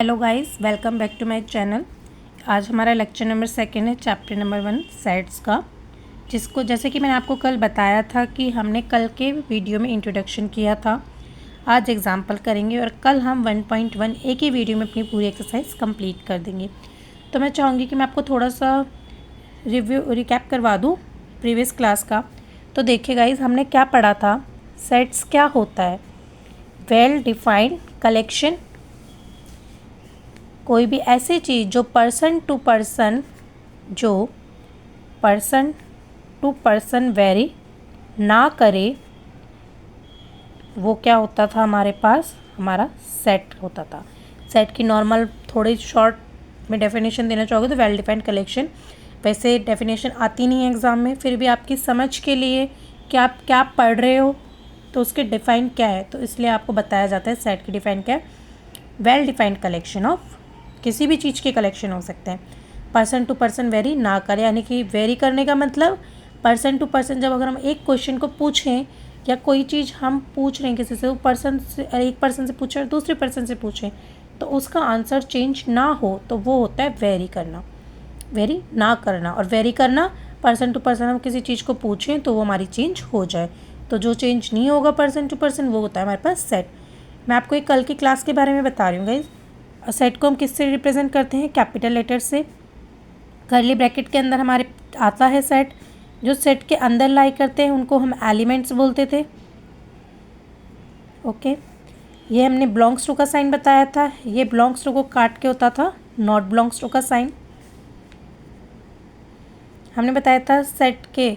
Hello guys, welcome back to my channel. आज हमारा lecture number 2 है, चैप्टर नंबर 1 सेट्स का, जिसको जैसे कि मैंने आपको कल बताया था कि हमने कल के वीडियो में इंट्रोडक्शन किया था। आज एग्जांपल करेंगे और कल हम 1.1 एक ही वीडियो में अपनी पूरी एक्सरसाइज कंप्लीट कर देंगे। तो मैं चाहूँगी कि मैं आपको थोड़ा सा रिकैप करवा दूँ प्रीवियस क्लास का। तो देखिए गाइज, हमने क्या पढ़ा था। सेट्स क्या होता है? वेल डिफाइंड कलेक्शन, कोई भी ऐसी चीज़ जो पर्सन टू पर्सन वेरी ना करे, वो क्या होता था हमारे पास? हमारा सेट होता था। सेट की नॉर्मल थोड़ी शॉर्ट में डेफिनेशन देना चाहोगे तो वेल डिफाइंड कलेक्शन। वैसे डेफिनेशन आती नहीं है एग्ज़ाम में, फिर भी आपकी समझ के लिए कि आप क्या पढ़ रहे हो तो उसके डिफ़ाइन क्या है, तो इसलिए आपको बताया जाता है सेट की डिफ़ाइन क्या है। वेल डिफाइंड कलेक्शन ऑफ, किसी भी चीज़ के कलेक्शन हो सकते हैं। पर्सन टू पर्सन वेरी ना करे, यानी कि वेरी करने का मतलब पर्सन टू पर्सन, जब अगर हम एक क्वेश्चन को पूछें या कोई चीज़ हम पूछ रहे हैं किसी से, वो पर्सन से एक पर्सन से पूछे और दूसरे पर्सन से पूछें तो उसका आंसर चेंज ना हो, तो वो होता है वेरी करना, वेरी ना करना। और वेरी करना पर्सन टू पर्सन, हम किसी चीज़ को पूछें तो वो हमारी चेंज हो जाए, तो जो चेंज नहीं होगा पर्सन टू पर्सन वो होता है हमारे पास सेट। मैं आपको एक कल की क्लास के बारे में बता रही हूँ गाइज। सेट को हम किससे रिप्रेजेंट करते हैं? कैपिटल लेटर से। कर्ली ब्रैकेट के अंदर हमारे आता है सेट। जो सेट के अंदर लाई करते हैं उनको हम एलिमेंट्स बोलते थे। ओके, ये हमने बिलोंग्स टू का साइन बताया था। ये बिलोंग्स टू को काट के होता था नॉट बिलोंग्स टू का साइन। हमने बताया था सेट के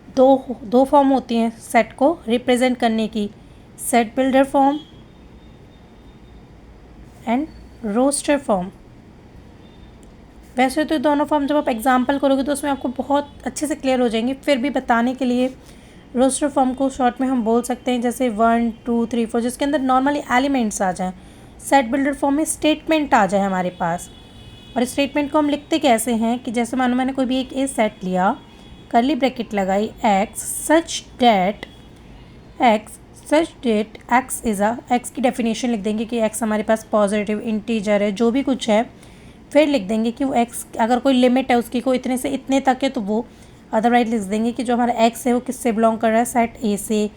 दो फॉर्म होती हैं सेट को रिप्रेजेंट करने की, set builder form and roster form. वैसे तो दोनों फॉर्म जब आप एग्जांपल करोगे तो उसमें आपको बहुत अच्छे से क्लियर हो जाएंगे, फिर भी बताने के लिए रोस्टर फॉर्म को शॉर्ट में हम बोल सकते हैं जैसे 1 2 3 4, जिसके अंदर नॉर्मली एलिमेंट्स आ जाएं। सेट बिल्डर फॉर्म में स्टेटमेंट आ जाए हमारे पास, और स्टेटमेंट को हम लिखते कैसे हैं कि जैसे मानो मैंने कोई भी एक ए सेट लिया, कर्ली ब्रैकेट लगाई, x such that x is a, x की डेफिनेशन लिख देंगे कि एक्स हमारे पास पॉजिटिव इंटीजर है, जो भी कुछ है। फिर लिख देंगे कि वो एक्स, अगर कोई लिमिट है उसकी, को इतने से इतने तक है तो वो, अदरवाइज लिख देंगे कि जो हमारा एक्स है वो किससे बिलोंग कर रहा है, सेट ए से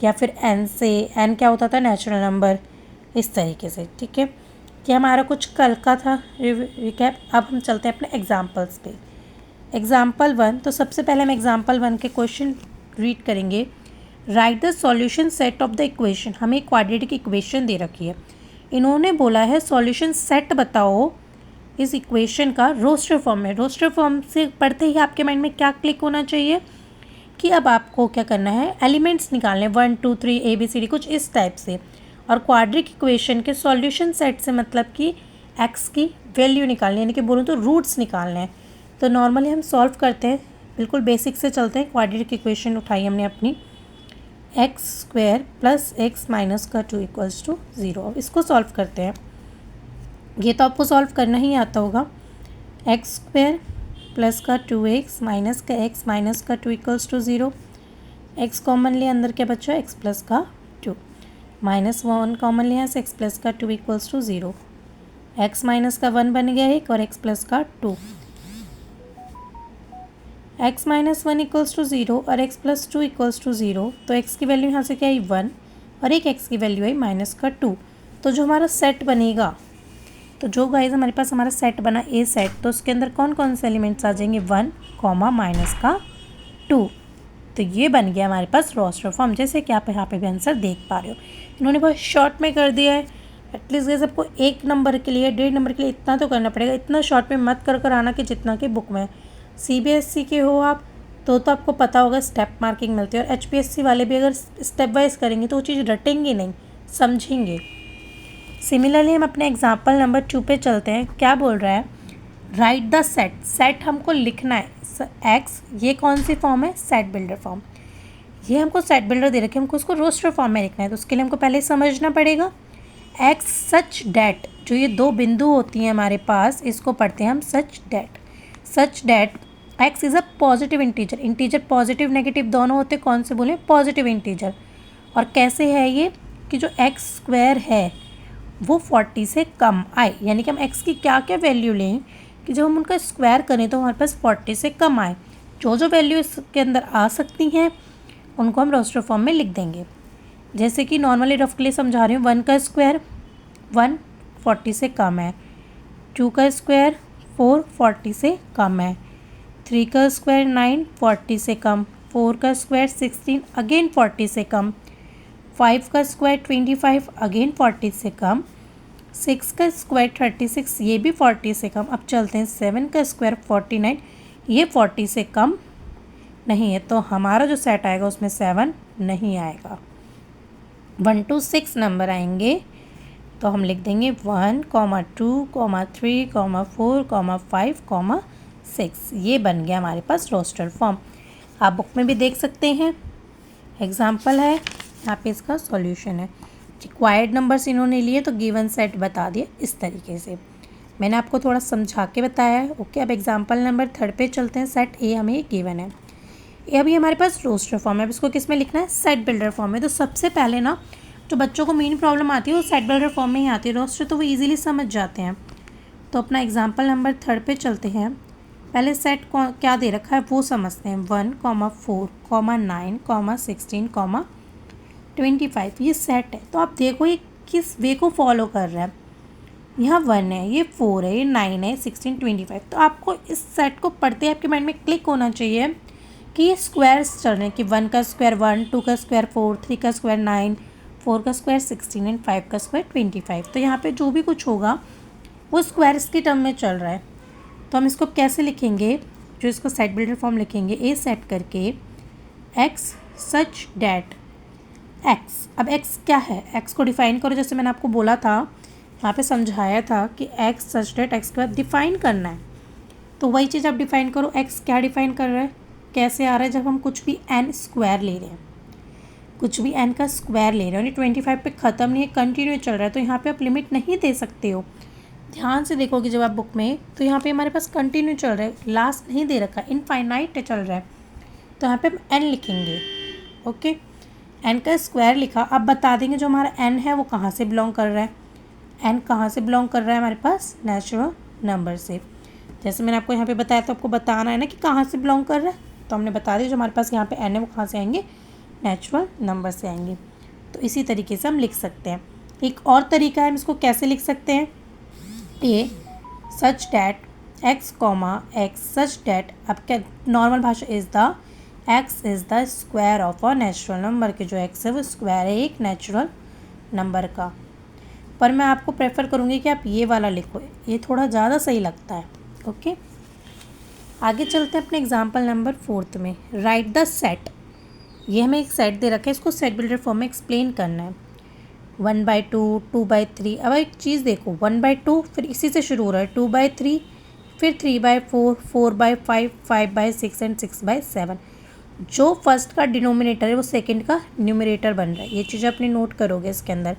या फिर एन से। एन क्या होता था? Natural number. इस तरीके से, ठीक है, कि हमारा कुछ कल का था रिकैप। अब हम चलते हैं अपने एग्जाम्पल्स पे। एग्जाम्पल 1, तो सबसे पहले हम एग्जाम्पल 1 के क्वेश्चन रीड करेंगे। Right the solution set of the equation. हमें क्वाड्रेटिक इक्वेशन दे रखी है, इन्होंने बोला है सॉल्यूशन सेट बताओ इस इक्वेशन का रोस्टर फॉर्म में। रोस्टर फॉर्म से पढ़ते ही आपके माइंड में क्या क्लिक होना चाहिए कि अब आपको क्या करना है, एलिमेंट्स निकालने, 1 2 3 ABCD कुछ इस टाइप से। और क्वाड्रिक इक्वेशन के सॉल्यूशन सेट से मतलब कि एक्स की वैल्यू निकालनी, यानी कि बोलूँ तो रूट्स निकालने हैं। तो नॉर्मली हम सॉल्व करते हैं, बिल्कुल बेसिक से चलते हैं। क्वाड्रिक इक्वेशन उठाई हमने अपनी, x square plus x minus का 2 इक्वल्स टू 0। अब इसको सॉल्व करते हैं। ये तो आपको सॉल्व करना ही आता होगा। एक्स स्क्वायर प्लस का 2x माइनस का x माइनस का 2 इक्वल्स टू 0। एक्स कॉमन लिया, अंदर क्या बचा? एक्स प्लस का 2 माइनस 1 कॉमन लिया से एक्स प्लस का 2 इक्वल्स टू 0। एक्स माइनस का 1 बन गया एक और एक्स प्लस का 2। एक्स माइनस 1 इक्वल्स टू 0 और एक्स प्लस 2 इक्वल्स टू 0, तो एक्स की वैल्यू यहाँ से क्या आई? 1 और एक एक्स की वैल्यू आई माइनस का 2। तो जो हमारा सेट बनेगा, तो जो गाइस हमारे पास हमारा सेट बना ए सेट, तो उसके अंदर कौन कौन से एलिमेंट्स आ जाएंगे? 1 कॉमा माइनस का 2। तो ये बन गया हमारे पास रोस्टर फॉर्म, जैसे कि आप यहाँ पे भी आंसर देख पा रहे हो। इन्होंने बहुत शॉर्ट में कर दिया है। एटलीस्ट गाइस आपको 1 नंबर के लिए 1.5 नंबर के लिए इतना तो करना पड़ेगा। इतना शॉर्ट में मत कर आना कि जितना कि बुक में। CBSE के हो आप तो आपको पता होगा स्टेप मार्किंग मिलती है, और HPSC वाले भी अगर स्टेप वाइज करेंगे तो वो चीज़ रटेंगे नहीं, समझेंगे। सिमिलरली हम अपने एग्जाम्पल नंबर 2 पे चलते हैं। क्या बोल रहा है? Right the set. सेट हमको लिखना है। एक्स, ये कौन सी फॉर्म है? Set builder form. ये हमको सेट बिल्डर दे रखे, हमको उसको रोस्टर फॉर्म में लिखना है, तो उसके लिए हमको पहले समझना पड़ेगा। एक्स सच डैट, जो ये दो बिंदु होती हैं हमारे पास, इसको पढ़ते हैं हम such that. Such that x is a positive integer. Integer positive negative दोनों होते, कौन से बोले? Positive integer. और कैसे है ये कि जो एक्स स्क्वायर है वो 40 से कम आए, यानी कि हम x की क्या क्या वैल्यू लें कि जब हम उनका स्क्वायर करें तो हमारे पास 40 से कम आए। जो जो वैल्यू इसके अंदर आ सकती हैं उनको हम रोस्टर फॉर्म में लिख देंगे। जैसे कि नॉर्मली रफ के लिए समझा रही हूँ, 1 का स्क्वायर 1 40 से कम है, 2 का स्क्वायर 4 40 से कम है, 3 का स्क्वायर 9 40 से कम, 4 का स्क्वायर 16 अगेन 40 से कम, 5 का स्क्वायर 25 अगेन 40 से कम, 6 का स्क्वायर 36 ये भी 40 से कम। अब चलते हैं 7 का स्क्वायर 49 ये 40 से कम नहीं है, तो हमारा जो सेट आएगा उसमें 7 नहीं आएगा। 1 to 6 नंबर आएंगे तो हम लिख देंगे 1, 2, 3, 4, 5, 6। ये बन गया हमारे पास रोस्टर फॉर्म। आप बुक में भी देख सकते हैं, एग्जाम्पल है, यहाँ पे इसका सॉल्यूशन है। रिक्वायर्ड नंबर्स इन्होंने लिए तो गिवन सेट बता दिए इस तरीके से। मैंने आपको थोड़ा समझा के बताया है। ओके, अब एग्जाम्पल नंबर 3 पे चलते हैं। सेट ए हमें गिवन है, ये अभी हमारे पास रोस्टर फॉर्म है। अब इसको किस में लिखना है? सेट बिल्डर फॉर्म में। तो सबसे पहले ना जो बच्चों को मेन प्रॉब्लम आती है वो सेट बिल्डर फॉर्म में ही आती है। रोस्टर तो वो इजीली समझ जाते हैं। तो अपना एग्जाम्पल नंबर 3 पे चलते हैं। पहले सेट क्या दे रखा है वो समझते हैं। 1, 4, 9, 16, 25 ये सेट है। तो आप देखो ये किस वे को फॉलो कर रहा है। यहाँ 1 है, ये 4 है, ये 9 है, 16, 25। तो आपको इस सेट को पढ़ते आपके माइंड में क्लिक होना चाहिए कि ये स्क्वायर्स चल रहे हैं कि 1 का स्क्वायर 1, 2 का स्क्वायर 4, 3 का स्क्वायर 9, 4 का स्क्वायर 16 एंड 5 का स्क्वायर 25। तो यहाँ पे जो भी कुछ होगा वो स्क्वायर्स की टर्म में चल रहा है। तो हम इसको कैसे लिखेंगे? जो इसको सेट बिल्डर फॉर्म लिखेंगे, ए सेट करके एक्स सच डैट एक्स। अब एक्स क्या है? एक्स को डिफाइन करो। जैसे मैंने आपको बोला था, यहाँ पे समझाया था कि एक्स सच डैट एक्स के बाद डिफाइन करना है। तो वही चीज़ आप डिफाइन करो। एक्स क्या डिफाइन कर रहा है, कैसे आ रहा है? जब हम कुछ भी एन स्क्वायर ले रहे हैं, कुछ भी एन का स्क्वायर ले रहे हो, 25 पे ख़त्म नहीं है, कंटिन्यू चल रहा है। तो यहाँ पे आप लिमिट नहीं दे सकते हो। ध्यान से देखोगे जब आप बुक में, तो यहाँ पे हमारे पास कंटिन्यू चल रहा है, लास्ट नहीं दे रखा, इनफाइनाइट चल रहा है। तो यहाँ पे हम एन लिखेंगे। ओके, एन का स्क्वायर लिखा। अब बता देंगे जो हमारा एन है वो कहाँ से बिलोंग कर रहा है। एन कहाँ से बिलोंग कर रहा है हमारे पास? नेचुरल नंबर से। जैसे मैंने आपको यहाँ पे बताया, तो आपको बताना है ना कि कहाँ से बिलोंग कर रहा है। तो हमने बता दिया जो हमारे पास यहाँ पे एन है वो कहाँ से आएंगे? नेचुरल नंबर से आएंगे। तो इसी तरीके से हम लिख सकते हैं। एक और तरीका है, हम इसको कैसे लिख सकते हैं? ए such that x x such that, अब क्या नॉर्मल भाषा, is the x is the square of a natural number, के जो एक्स है वो स्क्वायर है एक नेचुरल नंबर का। पर मैं आपको प्रेफर करूँगी कि आप ये वाला लिखो, ये थोड़ा ज़्यादा सही लगता है। ओके, आगे चलते हैं अपने एग्जाम्पल नंबर 4 में। Right the set. ये हमें एक सेट दे रखा है, इसको सेट बिल्डर फॉर्म में एक्सप्लेन करना है। 1/2, 2/3। अब एक चीज़ देखो, 1/2 फिर इसी से शुरू हो रहा है, 2/3 फिर 3/4, 4/5, 5/6 एंड 6/7। जो फर्स्ट का डिनोमिनेटर है वो सेकंड का न्यूमरेटर बन रहा है। ये चीज़ अपनी नोट करोगे इसके अंदर।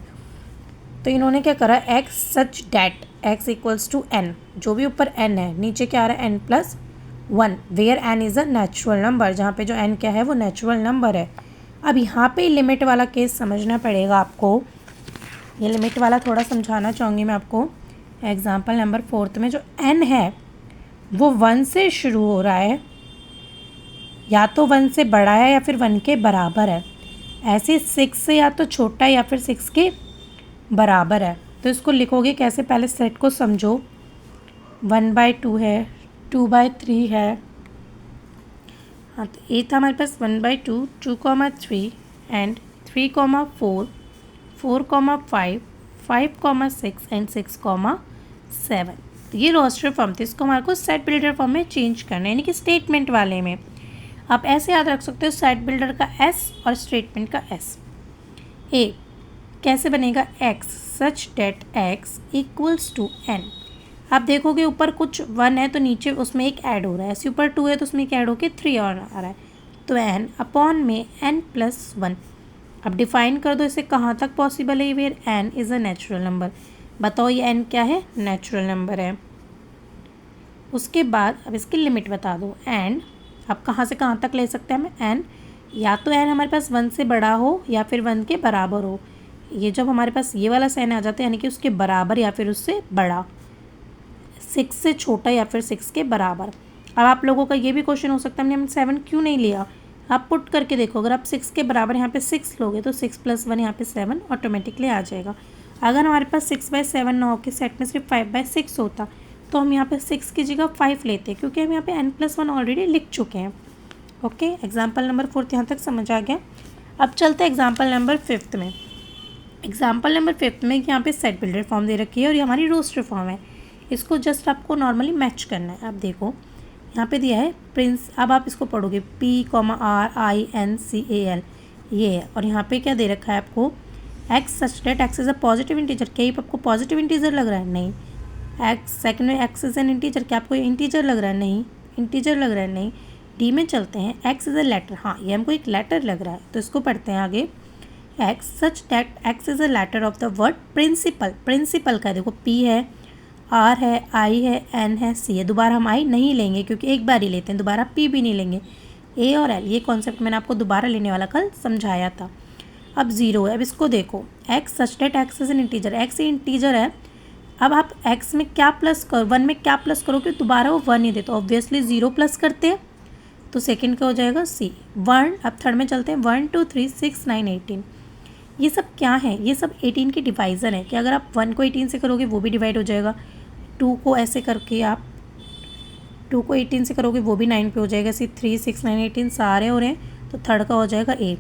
तो इन्होंने क्या करा, x such that x equals to n, जो भी ऊपर एन है नीचे क्या आ रहा है? n+1, where n is a natural number, जहाँ पे जो एन क्या है वो नेचुरल नंबर है। अब यहाँ पे लिमिट वाला केस समझना पड़ेगा आपको। ये लिमिट वाला थोड़ा समझाना चाहूँगी मैं आपको। एग्जाम्पल नंबर 4 में जो n है वो 1 से शुरू हो रहा है, या तो 1 से बड़ा है या फिर 1 के बराबर है। ऐसे 6 से या तो छोटा है या फिर 6 के बराबर है। तो इसको लिखोगे कैसे? पहले सेट को समझो। 1/2 है, 2/3 है। हाँ, तो ये था हमारे पास 1/2, 2,3 एंड 3,4, 4,5, 5,6 एंड 6,7। तो ये रोस्टर फॉर्म थे, इसको हमारे को सेट बिल्डर फॉर्म में चेंज करना है, यानी कि स्टेटमेंट वाले में। आप ऐसे याद रख सकते हो, सेट बिल्डर का एस और स्टेटमेंट का एस। ए कैसे बनेगा? X such that x equals to n. आप देखोगे ऊपर कुछ 1 है तो नीचे उसमें एक ऐड हो रहा है, ऐसे ऊपर 2 है तो उसमें एक ऐड होकर 3 और आ रहा है। तो एन अपॉन में n+1। अब डिफाइन कर दो इसे, कहाँ तक पॉसिबल है? Where n is a natural number. बताओ ये एन क्या है? नेचुरल नंबर है। उसके बाद अब इसकी लिमिट बता दो। एंड अब कहाँ से कहाँ तक ले सकते हैं हम? एन या तो एन हमारे पास 1 से बड़ा हो या फिर 1 के बराबर हो, ये जब हमारे पास ये वाला साइन आ जाता है यानी कि उसके बराबर या फिर उससे बड़ा, 6 से छोटा या फिर 6 के बराबर। अब आप लोगों का ये भी क्वेश्चन हो सकता है हमने 7 क्यों नहीं लिया। आप पुट करके देखो, अगर आप 6 के बराबर यहाँ पे 6 लोगे तो 6 + 1 यहाँ पे 7 ऑटोमेटिकली आ जाएगा। अगर हमारे पास 6/7 ना हो के सेट में सिर्फ 5/6 होता तो हम यहाँ पे 6 की जगह 5 लेते, क्योंकि हम यहाँ पे n+1 ऑलरेडी लिख चुके हैं। ओके, एग्जाम्पल नंबर 4 यहाँ तक समझ आ गया। अब चलते हैं एग्जाम्पल नंबर 5 में। एग्जाम्पल नंबर 5 में यहाँ पे सेट बिल्डर फॉर्म दे रखी है और ये हमारी रोस्टर फॉर्म है। इसको जस्ट आपको नॉर्मली मैच करना है। अब देखो यहाँ पे दिया है प्रिंस, अब आप इसको पढ़ोगे PRINCAL, ये है। और यहाँ पे क्या दे रखा है आपको, x such that x is a positive integer. क्या ये आपको पॉजिटिव इंटीजर लग रहा है? नहीं। x सेकंड में x इज़ एन इंटीजर, क्या आपको इंटीजर लग रहा है? नहीं। इंटीजर लग रहा है? नहीं। डी में चलते हैं, x इज़ अ लेटर, हाँ ये हमको एक लेटर लग रहा है, तो इसको पढ़ते हैं आगे। x such that x is a letter of the word principal. Principal का देखो P है, R है, I है, N है, C है। दोबारा हम I नहीं लेंगे क्योंकि एक बार ही लेते हैं, दोबारा P भी नहीं लेंगे। A और L, ये कॉन्सेप्ट मैंने आपको दोबारा लेने वाला कल समझाया था। अब 0 है, अब इसको देखो, x such that x is an integer, x ही इंटीजर है। अब आप x में क्या प्लस करो, 1 में क्या प्लस करोगे, दोबारा वो 1 ही दे, तो ऑब्वियसली 0 प्लस करते हैं, तो सेकंड का हो जाएगा C 1। अब थर्ड में चलते हैं, 1 2 3 6 9 18। ये सब क्या है? ये सब 18 की डिवाइज़र है कि अगर आप 1 को 18 से करोगे वो भी डिवाइड हो जाएगा, 2 को ऐसे करके आप 2 को 18 से करोगे वो भी 9 पे हो जाएगा, ऐसे 3 6 9 18 सारे हो रहे हैं, तो थर्ड का हो जाएगा A।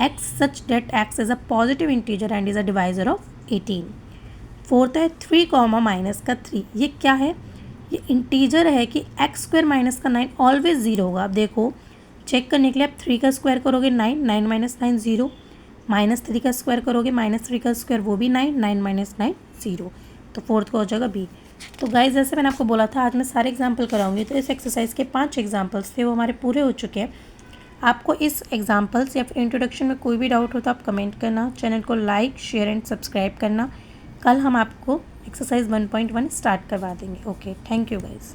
x such that x is a positive integer and is a divisor of 18। Fourth है 3 माइनस का 3, ये क्या है? ये इंटीजर है कि x² माइनस का 9 ऑलवेज 0 होगा। अब देखो चेक करने के लिए आप 3 का स्क्वायर करोगे 9, 9 माइनस 9 0, -3 का स्क्वायर करोगे -3 का स्क्वायर वो भी 9, 9 माइनस 9 0, तो फोर्थ का हो जाएगा B। तो गाइस जैसे मैंने आपको बोला था आज मैं सारे एग्जाम्पल कराऊंगी, तो इस एक्सरसाइज के 5 एग्जाम्पल्स थे वो हमारे पूरे हो चुके हैं। आपको इस एग्जाम्पल्स या फिर इंट्रोडक्शन में कोई भी डाउट हो तो आप कमेंट करना, चैनल को लाइक शेयर एंड सब्सक्राइब करना। कल हम आपको एक्सरसाइज 1.1 स्टार्ट करवा देंगे। Okay, thank you guys.